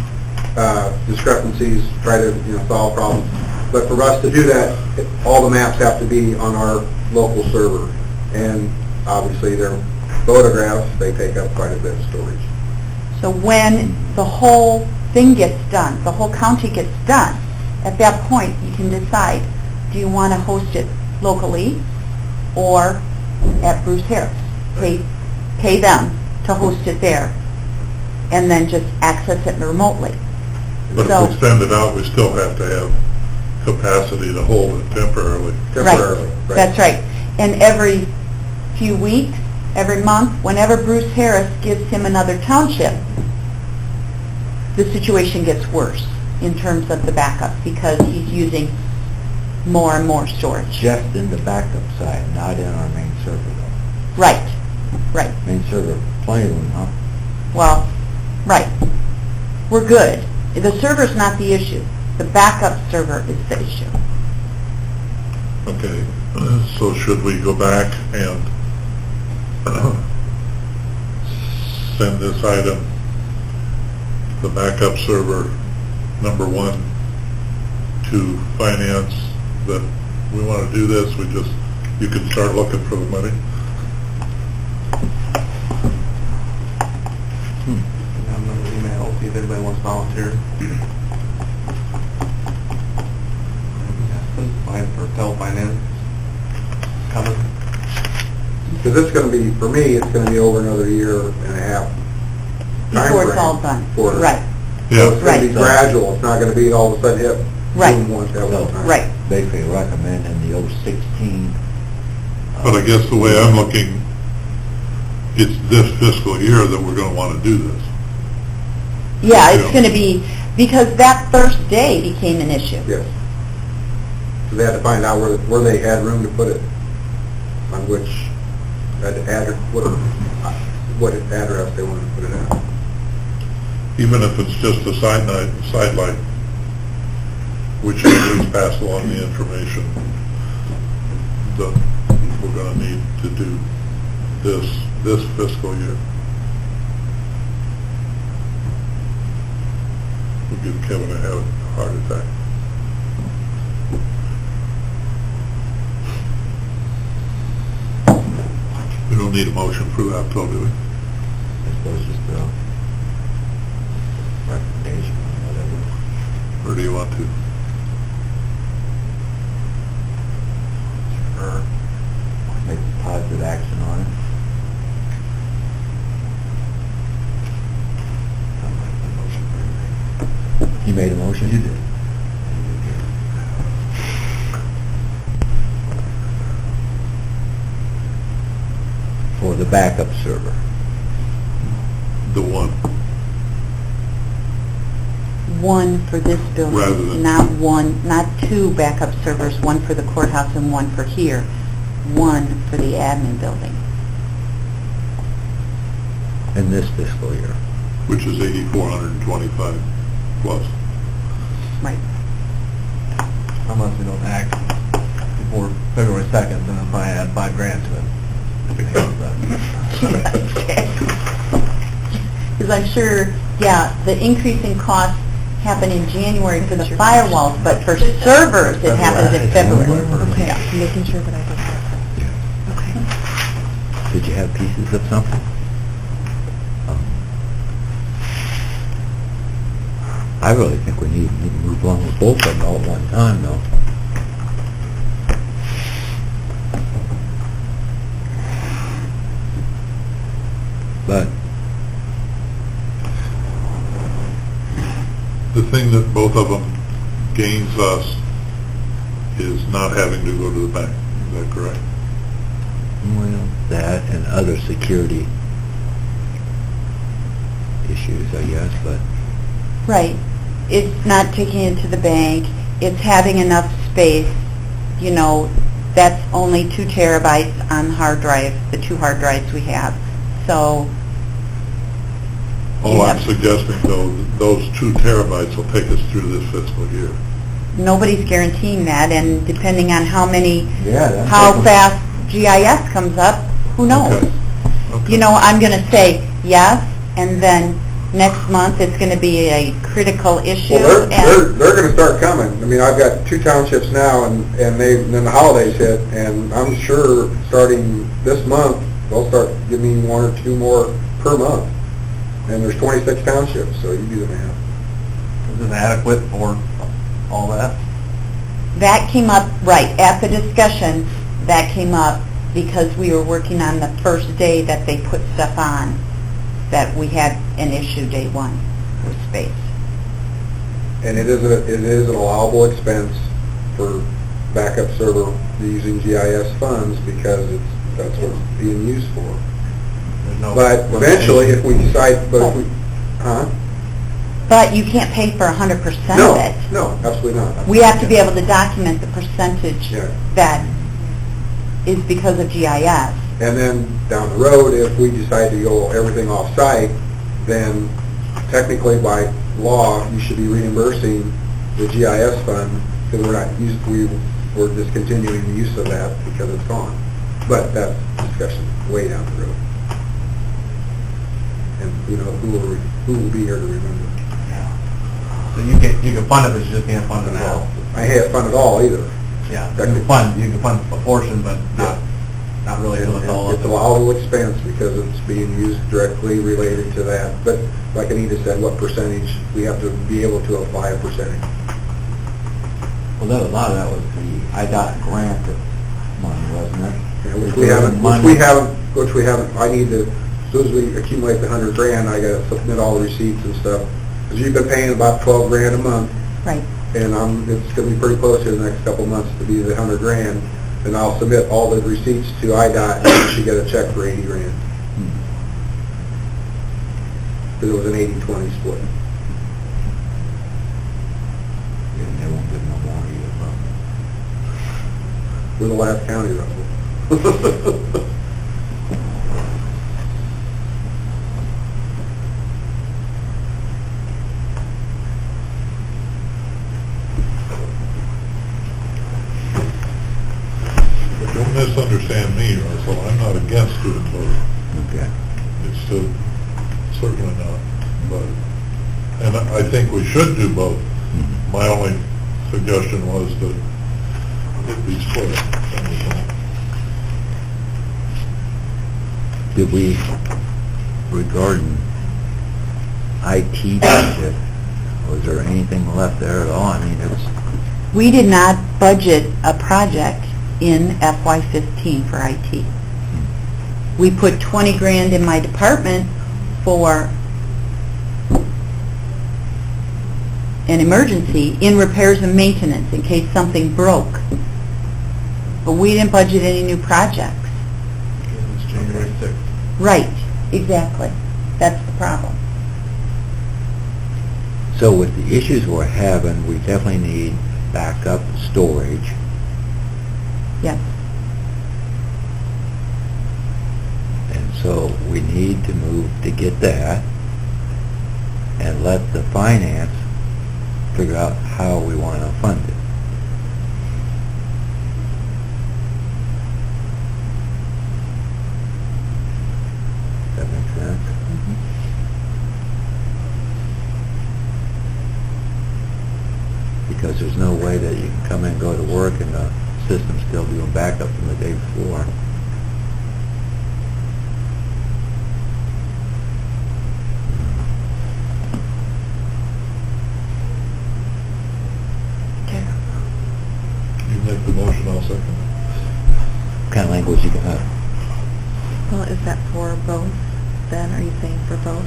discrepancies, try to, solve problems. But for us to do that, all the maps have to be on our local server. And obviously, they're photographs, they take up quite a bit of storage. So when the whole thing gets done, the whole county gets done, at that point, you can decide, do you want to host it locally or at Bruce Harris? Pay them to host it there, and then just access it remotely. But So- if we send it out, we still have to have capacity to hold it temporarily. Temporarily. Right, that's right. And every few weeks, every month, whenever Bruce Harris gives him another township, the situation gets worse in terms of the backup, because he's using more and more storage. Just in the backup side, not in our main server though. Right, right. Main server, plenty of room, huh? Well, right. We're good. The server's not the issue. The backup server is the issue. Okay, so should we go back and send this item, the backup server, number 1, to finance, that we want to do this, you can start looking for the money? Have another email, see if anybody wants to volunteer. Fine for telefinance. Coming. Because it's going to be, for me, it's going to be over another year and a half. Before it's timeframe all done. for- Right, So Yeah, it's going to be Right. gradual, it's not going to be all of a sudden hit Right. June 1 at one time. right. Basically recommending the 016. but I guess the way I'm looking, it's this fiscal year that we're going to want to do this. Yeah, it's Yeah. going to be, because that first day became an issue. Yes. So they had to find out where they had room to put it, on which, what address they wanted to put it at. Even if it's just a sidelight, we should at least pass along the information that we're going to need to do this fiscal year. We'll give Kevin a heart attack. We don't need a motion for that, though, do we? I suppose just a recommendation or whatever. Or do you want to? Or make positive action on it. You made a motion? You did. For the backup server. The one. One for this Rather building, than- not two backup servers, one for the courthouse and one for here, one for the admin building. In this fiscal year. Which is 8,425 plus. Right. Unless we don't act before February 2nd, then I'll probably add $5,000 to it. Because I'm sure, yeah, the increase in costs happened in January for the firewalls, but for servers, it happens in February. Okay. Yeah, making sure that I did that. Okay. Did you have pieces of something? I really think we need to move along with both of them all at one time, though. But The thing that both of them gains us is not having to go to the bank. Is that correct? well, that and other security issues, I guess, but Right. It's not taking it to the bank, it's having enough space, you know, that's only 2 terabytes on hard drive, the 2 hard drives we have. So, All I'm Yeah. suggesting, though, those 2 terabytes will take us through this fiscal year. nobody's guaranteeing that, and depending on how many, yeah, how fast GIS comes up, who knows? Okay. Okay. You know, I'm going to say yes, and then next month it's going to be a critical issue. Well, and they're gonna start coming. I mean, I've got 2 townships now, and then the holidays hit, and I'm sure starting this month, they'll start giving me 1 or 2 more per month. And there's 26 townships, so you do the math. Is it adequate for all that? That came up, right, at the discussion, that came up because we were working on the first day that they put stuff on, that we had an issue day 1 with space. And it is an allowable expense for backup server using GIS funds because that's what it's being used for. There's no But eventually, if we decide, huh? But you can't pay for 100% No, of it. no, absolutely not. We have to be able to document the percentage Yeah. that is because of GIS. And then down the road, if we decide to go everything off-site, then technically by law, you should be reimbursing the GIS fund because we're discontinuing the use of that because it's gone. But that's discussion way down the road. And who will be here to remember? So you can fund it, but you just can't fund it all. I can't fund it all either. Yeah, you can fund a portion, but not really And with all it's of it. allowable expense because it's being used directly related to that. But like Anita said, what percentage, we have to be able to apply a percentage. well, a lot of that was the IDOT grant money, wasn't it? Which we haven't, I need to, as soon as we accumulate the $100,000, I gotta submit all the receipts and stuff. Because you've been paying about $12,000 a month, Right. and it's gonna be pretty close here in the next couple of months to be the $100,000. And I'll submit all the receipts to IDOT, and you should get a check for $80,000. Because it was an 80-20 split. And they won't give no more either, We're the last county, Russell. But don't misunderstand me, Russell, I'm not against doing both. Okay. It's certainly not, but, and I think we should do both. My only suggestion was that it be split. That was all. Did we, regarding IT budget, was there anything left there at all? I mean, it was, We did not budget a project in FY15 for IT. We put $20,000 in my department for an emergency in repairs and maintenance in case something broke. But we didn't budget any new projects. It's January 6th. Right, exactly. That's the problem. so with the issues we're having, we definitely need backup storage. Yes. And so we need to move to get that and let the finance figure out how we want to fund it. That makes sense? Because there's no way that you can come in and go to work and the system's still doing backup from the day before. Was you gonna, Well, is that for both then? Are you saying for both?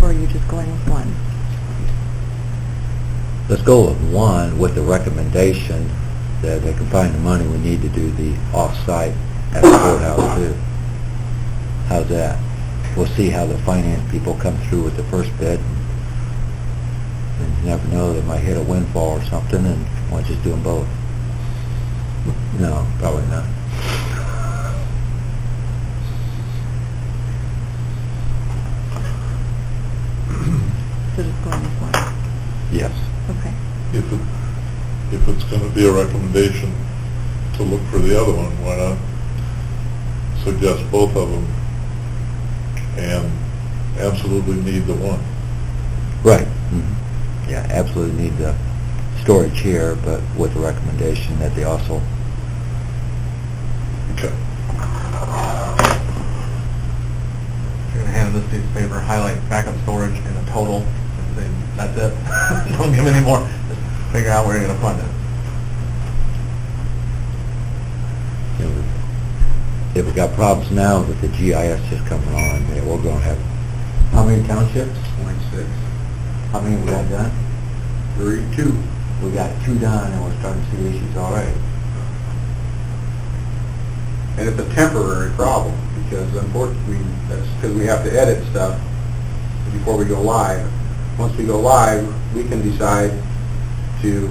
Or are you just going with one? let's go with one with the recommendation that they can find the money we need to do the off-site at the courthouse too. How's that? We'll see how the finance people come through with the first bid. And you never know, they might hit a windfall or something, and why don't you just do them both? No, probably not. So just going with one? Yes. Okay. If it's going to be a recommendation to look for the other one, why not suggest both of them and absolutely need the one? Right. Yeah, absolutely need the storage here, but with the recommendation that they also, Okay. You're gonna hand this piece of paper, highlight backup storage and the total, and say, that's it. Don't give me any more. Just figure out where you're gonna fund it. you know, if we got problems now with the GIS just coming on, yeah, we're going to have, how many townships? 0.6. How many we got done? 32. We got 2 done, and we're starting to see issues already. And it's a temporary problem, because unfortunately, that's because we have to edit stuff before we go live. Once we go live, we can decide to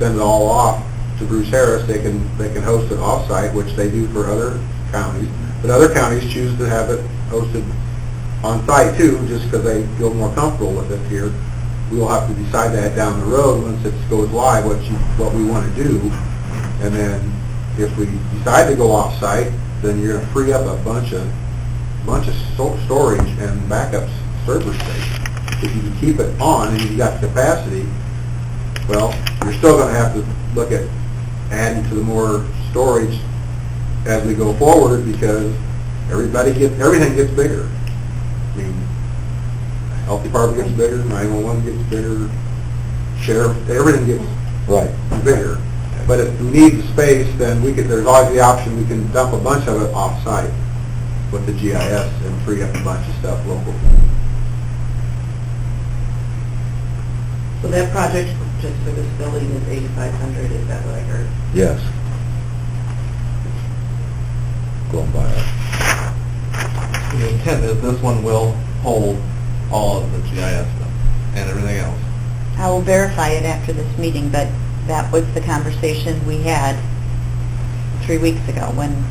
send it all off to Bruce Harris. They can host it off-site, which they do for other counties. But other counties choose to have it hosted on-site too, just because they feel more comfortable with it here. We will have to decide that down the road once it goes live, what we want to do. And then if we decide to go off-site, then you're going to free up a bunch of storage and backup server space. If you can keep it on and you've got capacity, well, you're still going to have to look at adding to the more storage as we go forward, because everything gets bigger. I mean, health department gets bigger, 911 gets bigger, sheriff, everything gets Right. bigger. But if we need the space, then there's always the option, we can dump a bunch of it off-site with the GIS and free up a bunch of stuff local. So that project, just for this building, is 8,500, is that what I heard? Yes. Going by it. The intent is this one will hold all of the GIS stuff and everything else. I will verify it after this meeting, but that was the conversation we had 3 weeks ago when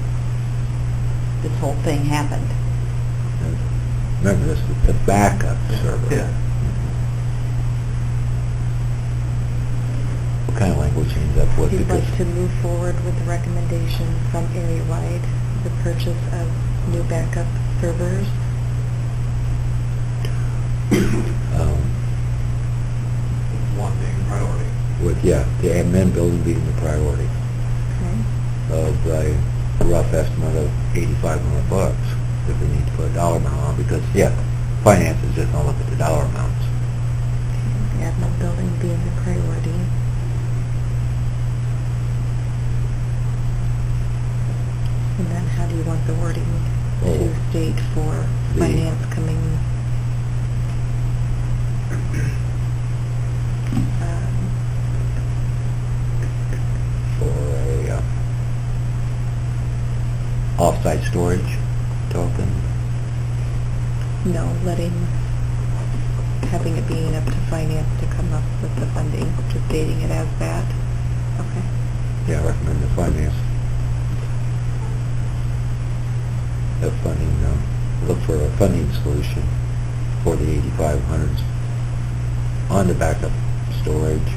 this whole thing happened. And remember, this is the backup server. Yeah. What kind of language ends up with? You'd Because like to move forward with the recommendation from area-wide, the purchase of new backup servers. One being priority. with, yeah, the admin building being the priority Okay. of a rough estimate of $8,500 if we need to put a dollar amount on, because, yeah, finance is just gonna look at the dollar amounts. The admin building being the priority. And then how do you want the wording Oh. to state for The- finance coming? For a off-site storage token. No, having it being up to finance to come up with the funding, just stating it as that. Okay. Yeah, I recommend the finance. That funding, look for a funding solution for the 8,500s on the backup storage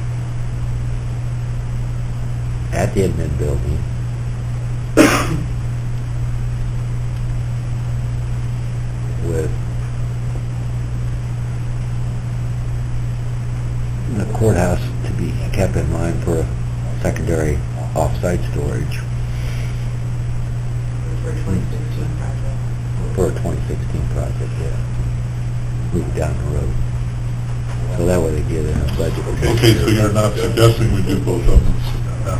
at the admin building. With the courthouse to be kept in mind for a secondary off-site storage For 2016 project? for a 2016 project, yeah. Move down the road. So that way they get in a budget. Okay, so you're not suggesting we do both of them now?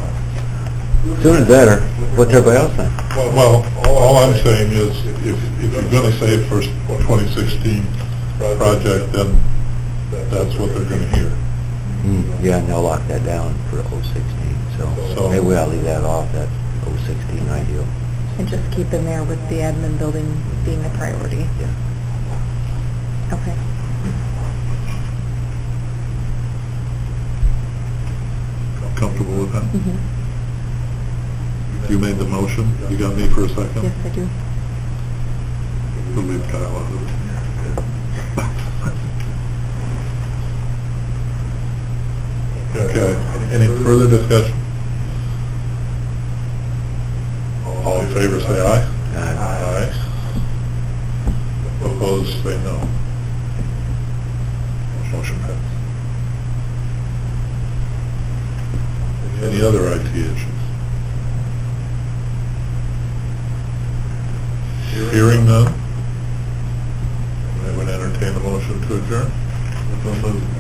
Sooner the better. What's everybody else think? Well, all I'm saying is, if you're gonna say it for 2016 project, then that's what they're gonna hear. Yeah, and they'll lock that down for 016, so So- maybe we ought to leave that off, that 016 ideal. And just keep in there with the admin building being a priority. Yeah. Okay. Comfortable with that? Mhm. You made the motion, you got me for a second? Yes, I do. We'll leave Kyle out of it. Okay, any further discussion? All in favor, say aye. Aye. Opposed, say no. Motion passed. Any other IT issues? Hearing none, I would entertain a motion to adjourn.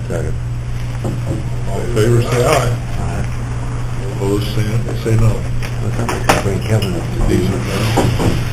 Second. All in favor, say aye. Opposed, say no. Well, somebody's got to bring Kevin up to These speed. are done.